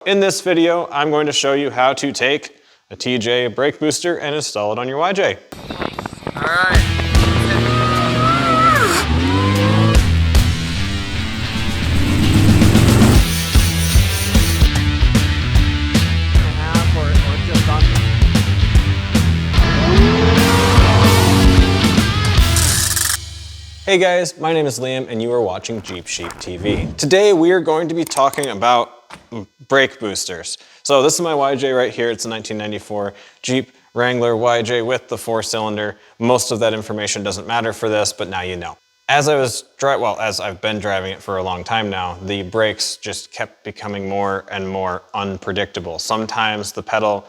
In this video, I'm going to show you how to take a TJ brake booster and install it on your YJ. All right. Hey guys, my name is Liam and you are watching Jeep Sheep TV. Today we are going to be talking about brake boosters. So this is my YJ right here. It's a 1994 Jeep Wrangler YJ with the 4-cylinder. Most of that information doesn't matter for this, but now you know. As I've been driving it for a long time now, the brakes just kept becoming more and more unpredictable. Sometimes the pedal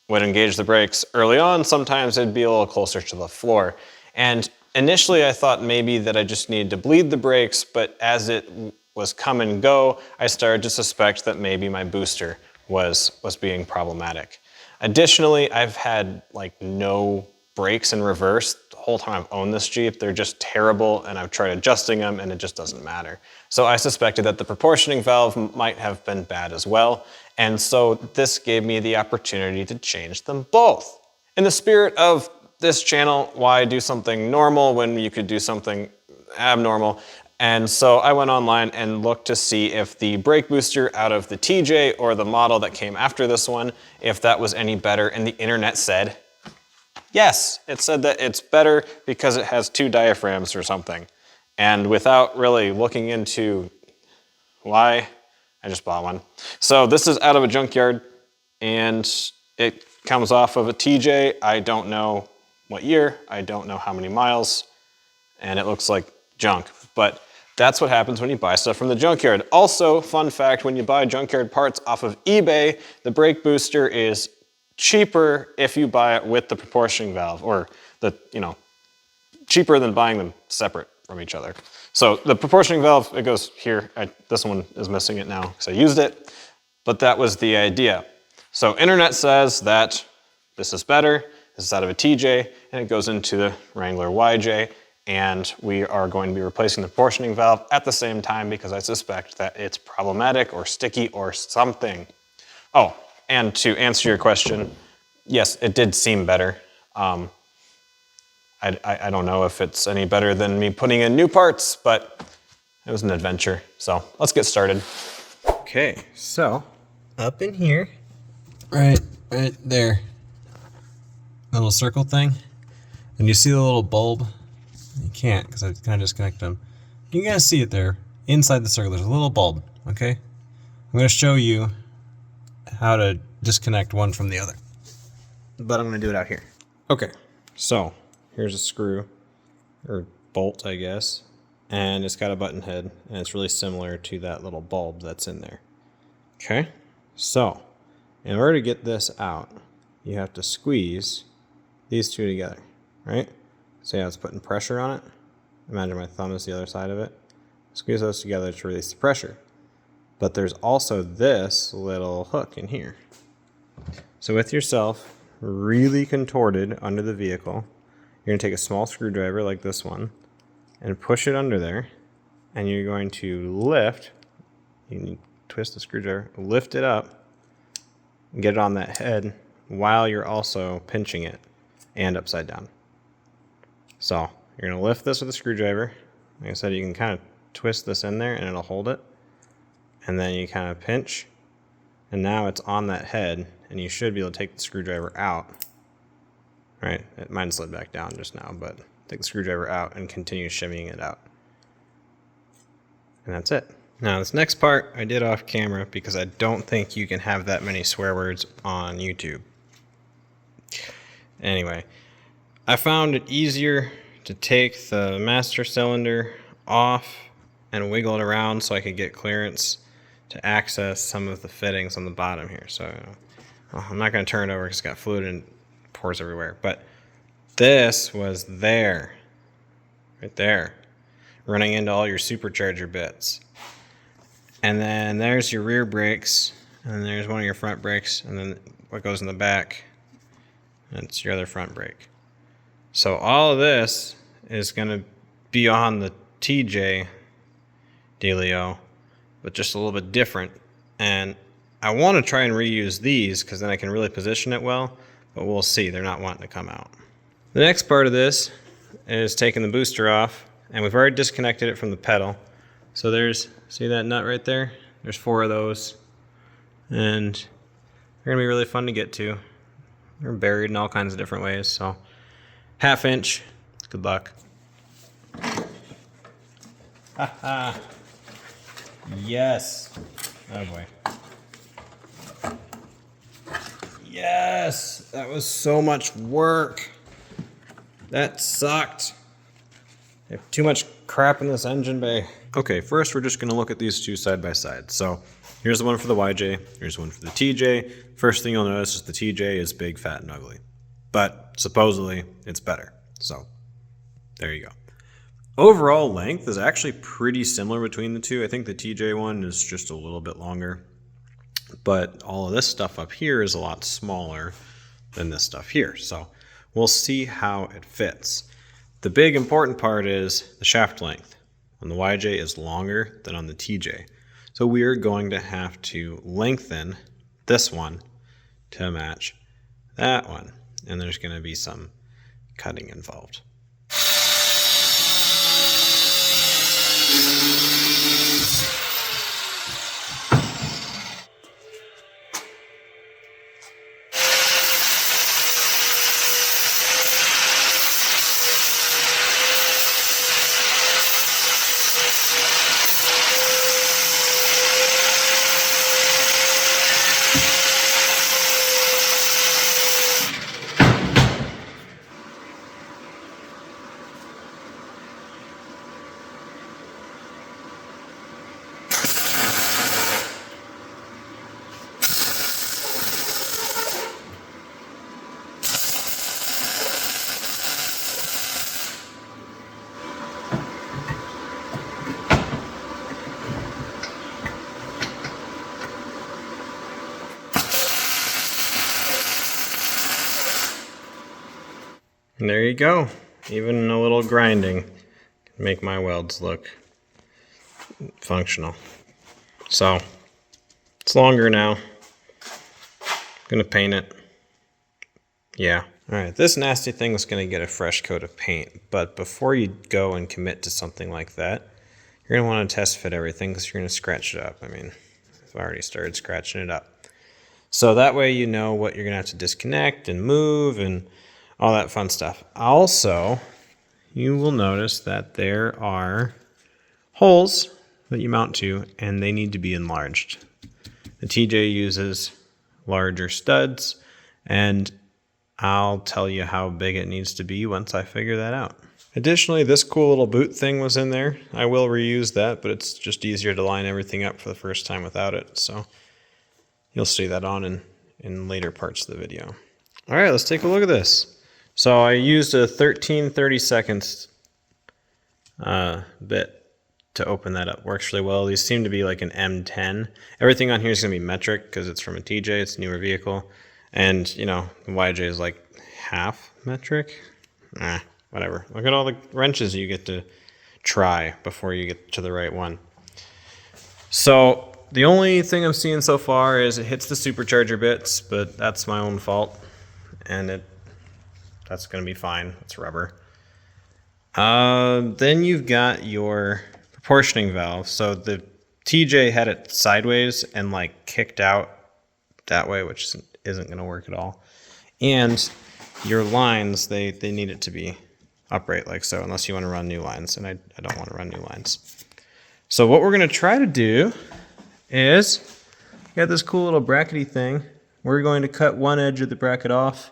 would engage the brakes early on, sometimes it'd be a little closer to the floor. And initially I thought maybe that I just needed to bleed the brakes, but as it was come and go, I started to suspect that maybe my booster was being problematic. Additionally, I've had like no brakes in reverse the whole time I've owned this Jeep. They're just terrible and I've tried adjusting them and it just doesn't matter. So I suspected that the proportioning valve might have been bad as well. And so this gave me the opportunity to change them both. In the spirit of this channel, why do something normal when you could do something abnormal? And so I went online and looked to see if the brake booster out of the TJ or the model that came after this one, if that was any better, and the internet said, yes. It said that it's better because it has 2 diaphragms or something. And without really looking into why, I just bought one. So this is out of a junkyard and it comes off of a TJ. I don't know what year, I don't know how many miles, and it looks like junk. But that's what happens when you buy stuff from the junkyard. Also, fun fact, when you buy junkyard parts off of eBay, the brake booster is cheaper if you buy it with the proportioning valve, or cheaper than buying them separate from each other. So the proportioning valve, it goes here. This one is missing it now because I used it, but that was the idea. So internet says that this is better. This is out of a TJ and it goes into the Wrangler YJ, and we are going to be replacing the proportioning valve at the same time because I suspect that it's problematic or sticky or something. Oh, and to answer your question, yes, it did seem better. I don't know if it's any better than me putting in new parts, but it was an adventure. So let's get started. Okay, so up in here, right there, little circle thing, and you see the little bulb. You can't because I kind of disconnected them. You can kind of see it there inside the circle. There's a little bulb. Okay, I'm going to show you how to disconnect one from the other, but I'm going to do it out here. Okay, so here's a screw or bolt, I guess, and it's got a button head, and it's really similar to that little bulb that's in there. Okay, so in order to get this out, you have to squeeze these two together, right? See how it's putting pressure on it? Imagine my thumb is the other side of it. Squeeze those together to release the pressure. But there's also this little hook in here. So with yourself really contorted under the vehicle, you're going to take a small screwdriver like this one and push it under there, and you're going to lift, you can twist the screwdriver, lift it up, and get it on that head while you're also pinching it and upside down. So you're going to lift this with a screwdriver. Like I said, you can kind of twist this in there and it'll hold it. And then you kind of pinch, and now it's on that head, and you should be able to take the screwdriver out. Right? Mine slid back down just now, but take the screwdriver out and continue shimmying it out. And that's it. Now this next part I did off camera because I don't think you can have that many swear words on YouTube. Anyway, I found it easier to take the master cylinder off and wiggle it around so I could get clearance to access some of the fittings on the bottom here. So I'm not going to turn it over because it's got fluid and pours everywhere. But this was there, right there, running into all your supercharger bits. And then there's your rear brakes, and then there's one of your front brakes, and then what goes in the back, that's your other front brake. So all of this is going to be on the TJ dealio, but just a little bit different. And I want to try and reuse these because then I can really position it well, but we'll see. They're not wanting to come out. The next part of this is taking the booster off, and we've already disconnected it from the pedal. So see that nut right there? There's 4 of those, and they're gonna be really fun to get to. They're buried in all kinds of different ways, so 1/2 inch, good luck. Haha. Yes. Oh boy. Yes, that was so much work. That sucked. I have too much crap in this engine bay. Okay, first we're just gonna look at these two side by side. So here's the one for the YJ, here's one for the TJ. First thing you'll notice is the TJ is big, fat, and ugly. But supposedly it's better. So there you go. Overall length is actually pretty similar between the two. I think the TJ one is just a little bit longer. But all of this stuff up here is a lot smaller than this stuff here. So we'll see how it fits. The big important part is the shaft length. On the YJ is longer than on the TJ. So we are going to have to lengthen this one to match that one. And there's going to be some cutting involved. And there you go. Even a little grinding can make my welds look functional. So it's longer now. Gonna paint it. Yeah. All right, this nasty thing is gonna get a fresh coat of paint, but before you go and commit to something like that, you're gonna wanna test fit everything because you're gonna scratch it up. I mean, I've already started scratching it up. So that way you know what you're gonna have to disconnect and move and all that fun stuff. Also, you will notice that there are holes that you mount to, and they need to be enlarged. The TJ uses larger studs, and I'll tell you how big it needs to be once I figure that out. Additionally, this cool little boot thing was in there. I will reuse that, but it's just easier to line everything up for the first time without it. So you'll see that on in later parts of the video. All right, let's take a look at this. So I used a 13/32 bit to open that up. Works really well. These seem to be like an M10. Everything on here is going to be metric because it's from a TJ. It's a newer vehicle. And, you know, the YJ is like half metric. Whatever. Look at all the wrenches you get to try before you get to the right one. So the only thing I'm seeing so far is it hits the supercharger bits, but that's my own fault. And that's going to be fine. It's rubber. Then you've got your proportioning valve. So the TJ had it sideways and like kicked out that way, which isn't going to work at all. And your lines, they need it to be upright like so, unless you want to run new lines. And I don't want to run new lines. So what we're going to try to do is, got this cool little brackety thing. We're going to cut one edge of the bracket off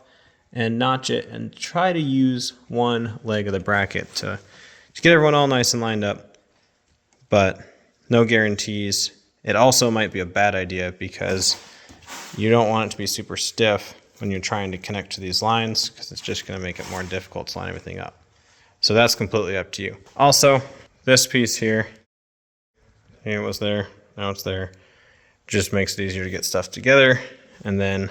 and notch it and try to use one leg of the bracket to get everyone all nice and lined up, but no guarantees. It also might be a bad idea because you don't want it to be super stiff when you're trying to connect to these lines because it's just going to make it more difficult to line everything up. So that's completely up to you. Also, this piece here, it was there, now it's there, just makes it easier to get stuff together, and then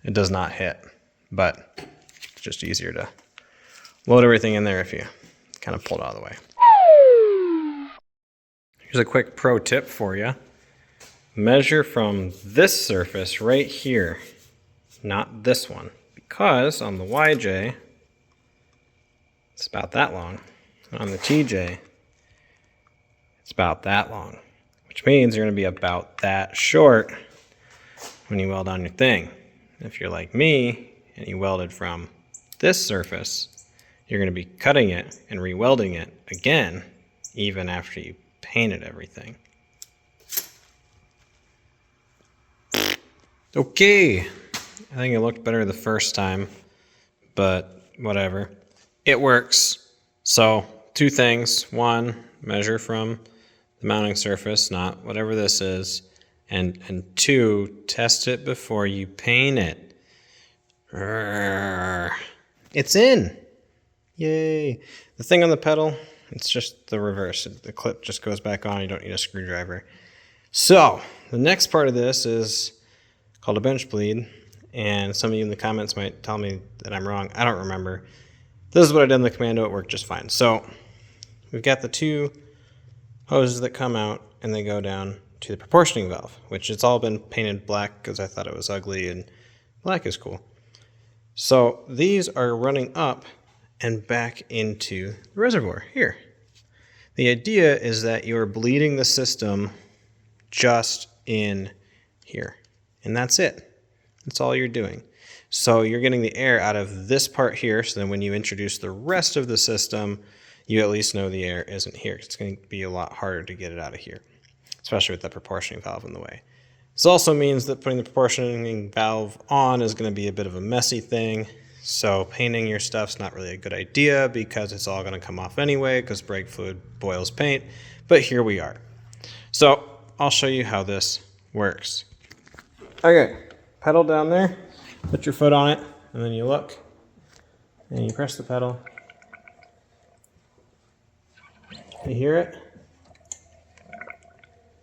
it does not hit. But it's just easier to load everything in there if you kind of pull it out of the way. Here's a quick pro tip for you. measure from this surface right here, not this one, because on the YJ, it's about that long. On the TJ, it's about that long, which means you're going to be about that short when you weld on your thing. If you're like me and you welded from this surface, you're going to be cutting it and re-welding it again, even after you painted everything. Okay, I think it looked better the first time, but whatever. It works. So, two things. One, measure from the mounting surface, not whatever this is. And two, test it before you paint it. It's in! Yay! The thing on the pedal, it's just the reverse. The clip just goes back on. You don't need a screwdriver. So, the next part of this is called a bench bleed. And some of you in the comments might tell me that I'm wrong. I don't remember. This is what I did in the Commando. It worked just fine. So, we've got the two hoses that come out and they go down to the proportioning valve, which it's all been painted black because I thought it was ugly and black is cool. So these are running up and back into the reservoir here. The idea is that you're bleeding the system just in here, and that's it. That's all you're doing. So you're getting the air out of this part here, so then when you introduce the rest of the system, you at least know the air isn't here. It's going to be a lot harder to get it out of here, especially with that proportioning valve in the way. This also means that putting the proportioning valve on is going to be a bit of a messy thing. So painting your stuff's not really a good idea because it's all going to come off anyway because brake fluid boils paint. But here we are. So I'll show you how this works. Okay, pedal down there, put your foot on it, and then you look, and you press the pedal. You hear it?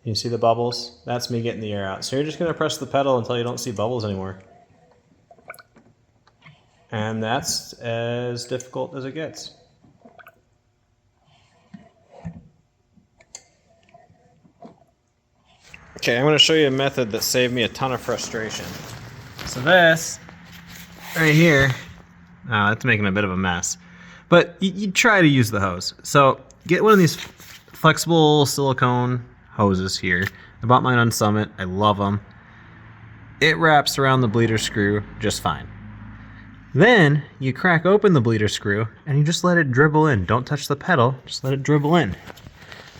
You see the bubbles? That's me getting the air out. So you're just going to press the pedal until you don't see bubbles anymore. And that's as difficult as it gets. Okay, I'm going to show you a method that saved me a ton of frustration. So this, right here, it's making a bit of a mess. But you try to use the hose. So get one of these flexible silicone hoses here. I bought mine on Summit. I love them. It wraps around the bleeder screw just fine. Then you crack open the bleeder screw and you just let it dribble in. Don't touch the pedal, just let it dribble in.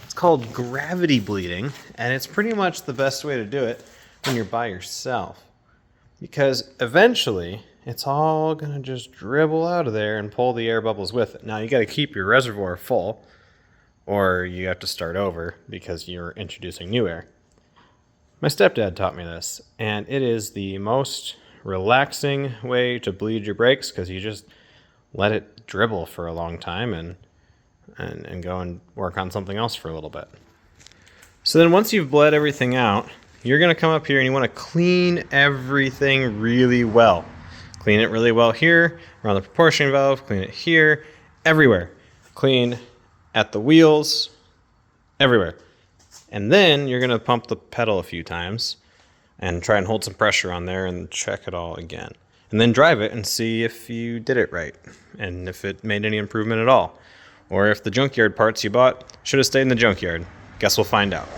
It's called gravity bleeding, and it's pretty much the best way to do it when you're by yourself. Because eventually it's all gonna just dribble out of there and pull the air bubbles with it. Now you gotta keep your reservoir full, or you have to start over because you're introducing new air. My stepdad taught me this, and it is the most relaxing way to bleed your brakes because you just let it dribble for a long time and go and work on something else for a little bit. So then once you've bled everything out, you're going to come up here and you want to clean everything really well. Clean it really well here, around the proportioning valve, clean it here, everywhere. Clean at the wheels, everywhere. And then you're going to pump the pedal a few times and try and hold some pressure on there and check it all again. And then drive it and see if you did it right and if it made any improvement at all. Or if the junkyard parts you bought should have stayed in the junkyard. Guess we'll find out.